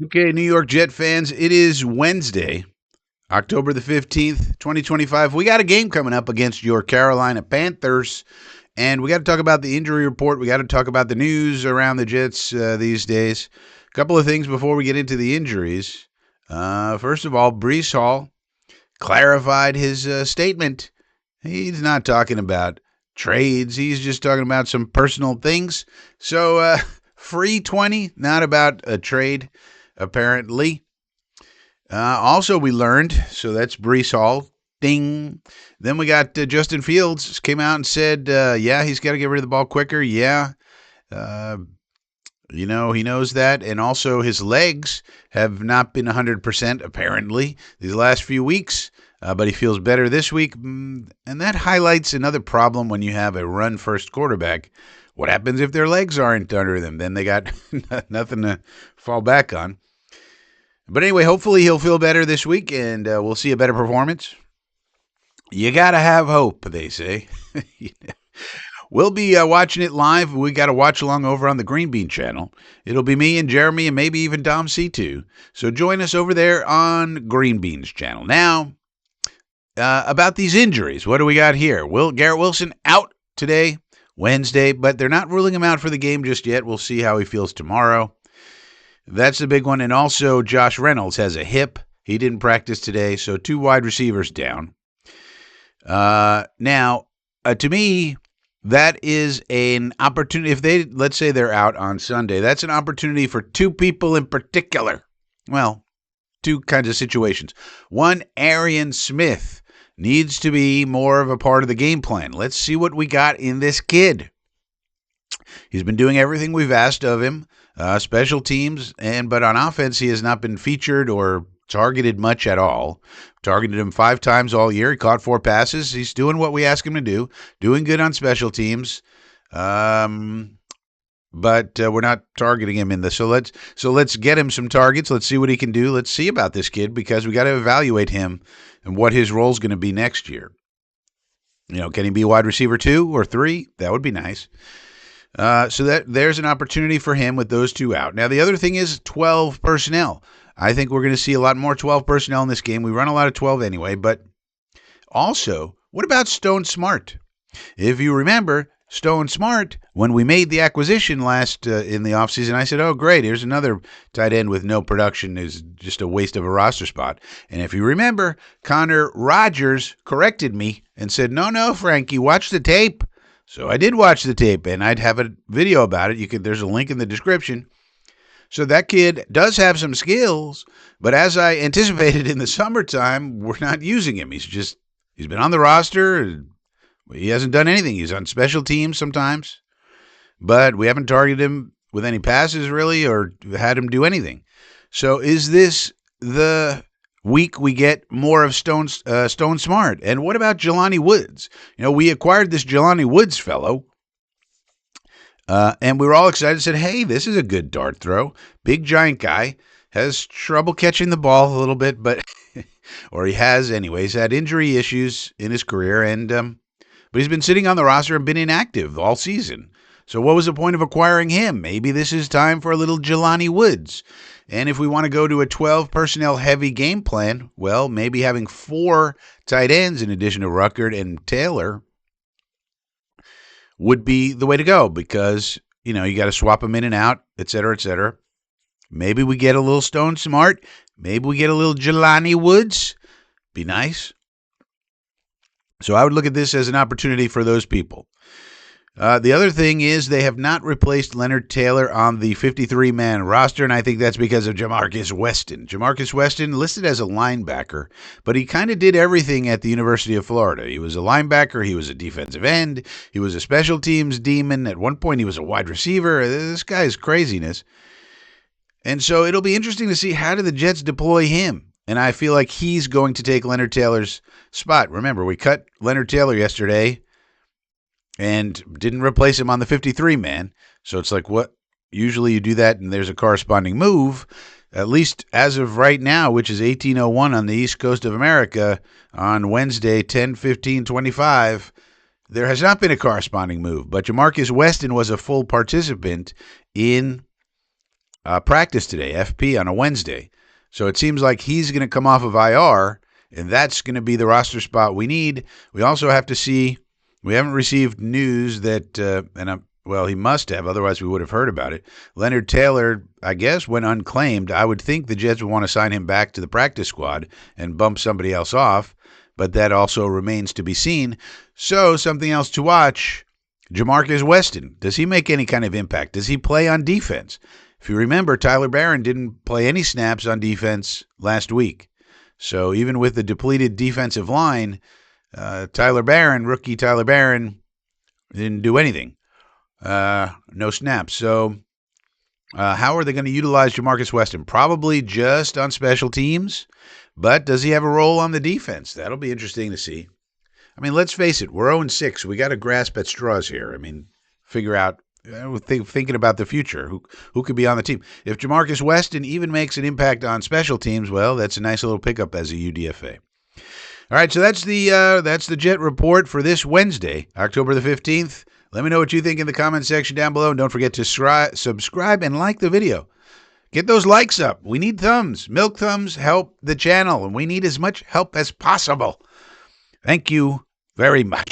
Okay, New York Jet fans, it is Wednesday, October the 15th, 2025. We got a game coming up against your Carolina Panthers, and we got to talk about the injury report. We got to talk about the news around the Jets these days. A couple of things before we get into the injuries. First of all, Brees Hall clarified his statement. He's not talking about trades, he's just talking about some personal things. So, free 20, not about a trade, apparently. Also, we learned, so that's Brees Hall. Ding. Then we got Justin Fields came out and said, yeah, he's got to get rid of the ball quicker. Yeah. Uh, he knows that. And also, his legs have not been 100%, apparently, these last few weeks. But he feels better this week. And that highlights another problem when you have a run first quarterback. What happens if their legs aren't under them? Then they got nothing to fall back on. But anyway, hopefully he'll feel better this week and we'll see a better performance. You got to have hope, they say. We'll be watching it live. We got to watch along over on the Green Bean channel. It'll be me and Jeremy and maybe even Dom C2. So join us over there on Green Bean's channel. Now, about these injuries, what do we got here? Garrett Wilson out today, Wednesday, but they're not ruling him out for the game just yet. We'll see how he feels tomorrow. That's the big one. And also, Josh Reynolds has a hip. He didn't practice today, so 2 wide receivers down. Now, to me, that is an opportunity. If let's say they're out on Sunday, that's an opportunity for 2 people in particular. Well, 2 kinds of situations. One, Arian Smith needs to be more of a part of the game plan. Let's see what we got in this kid. He's been doing everything we've asked of him. Special teams, but on offense, he has not been featured or targeted much at all. Targeted him 5 times all year. He caught 4 passes. He's doing what we ask him to do. Doing good on special teams. But we're not targeting him in this. So let's get him some targets. Let's see what he can do. Let's see about this kid because we got to evaluate him and what his role is going to be next year. Can he be wide receiver 2 or 3? That would be nice. So there's an opportunity for him with those 2 out. Now, the other thing is 12 personnel. I think we're going to see a lot more 12 personnel in this game. We run a lot of 12 anyway, but also, what about Stone Smart? If you remember, Stone Smart, when we made the acquisition last in the offseason, I said, oh, great, here's another tight end with no production. Is just a waste of a roster spot. And if you remember, Connor Rogers corrected me and said, no, Frankie, watch the tape. So I did watch the tape, and I'd have a video about it. There's a link in the description. So that kid does have some skills, but as I anticipated in the summertime, we're not using him. He's been on the roster. He hasn't done anything. He's on special teams sometimes, but we haven't targeted him with any passes really or had him do anything. So is this the week we get more of Stone Smart? And what about Jelani Woods? We acquired this Jelani Woods fellow, and we were all excited and said, hey, this is a good dart throw. Big giant guy, has trouble catching the ball a little bit, but or he has anyways, had injury issues in his career, and but he's been sitting on the roster and been inactive all season. So what was the point of acquiring him? Maybe this is time for a little Jelani Woods. And if we want to go to a 12 personnel heavy game plan, well, maybe having 4 tight ends in addition to Ruckert and Taylor would be the way to go because, you got to swap them in and out, et cetera, et cetera. Maybe we get a little Stone Smart. Maybe we get a little Jelani Woods. Be nice. So I would look at this as an opportunity for those people. The other thing is they have not replaced Leonard Taylor on the 53-man roster, and I think that's because of Jamarcus Weston. Jamarcus Weston listed as a linebacker, but he kind of did everything at the University of Florida. He was a linebacker. He was a defensive end. He was a special teams demon. At one point, he was a wide receiver. This guy's craziness. And so it'll be interesting to see how do the Jets deploy him. And I feel like he's going to take Leonard Taylor's spot. Remember, we cut Leonard Taylor yesterday and didn't replace him on the 53-man. So it's like, what? Usually you do that and there's a corresponding move. At least as of right now, which is 18:01 on the East Coast of America on Wednesday, 10/15/25, there has not been a corresponding move. But Jamarcus Weston was a full participant in practice today, FP, on a Wednesday. So it seems like he's going to come off of IR, and that's going to be the roster spot we need. We also have to see, we haven't received news that, well, he must have, otherwise we would have heard about it. Leonard Taylor, I guess, went unclaimed. I would think the Jets would want to sign him back to the practice squad and bump somebody else off, but that also remains to be seen. So something else to watch, Jamarcus Weston. Does he make any kind of impact? Does he play on defense? If you remember, Tyler Barron didn't play any snaps on defense last week. So even with the depleted defensive line, rookie Tyler Barron, didn't do anything. No snaps. So how are they going to utilize Jamarcus Weston? Probably just on special teams, but does he have a role on the defense? That'll be interesting to see. I mean, let's face it, we're 0-6. We got to grasp at straws here. I mean, figure out, thinking about the future, who could be on the team. If Jamarcus Weston even makes an impact on special teams, well, that's a nice little pickup as a UDFA. All right, so that's the Jet Report for this Wednesday, October the 15th. Let me know what you think in the comment section down below, and don't forget to subscribe and like the video. Get those likes up. We need thumbs. Milk thumbs help the channel, and we need as much help as possible. Thank you very much.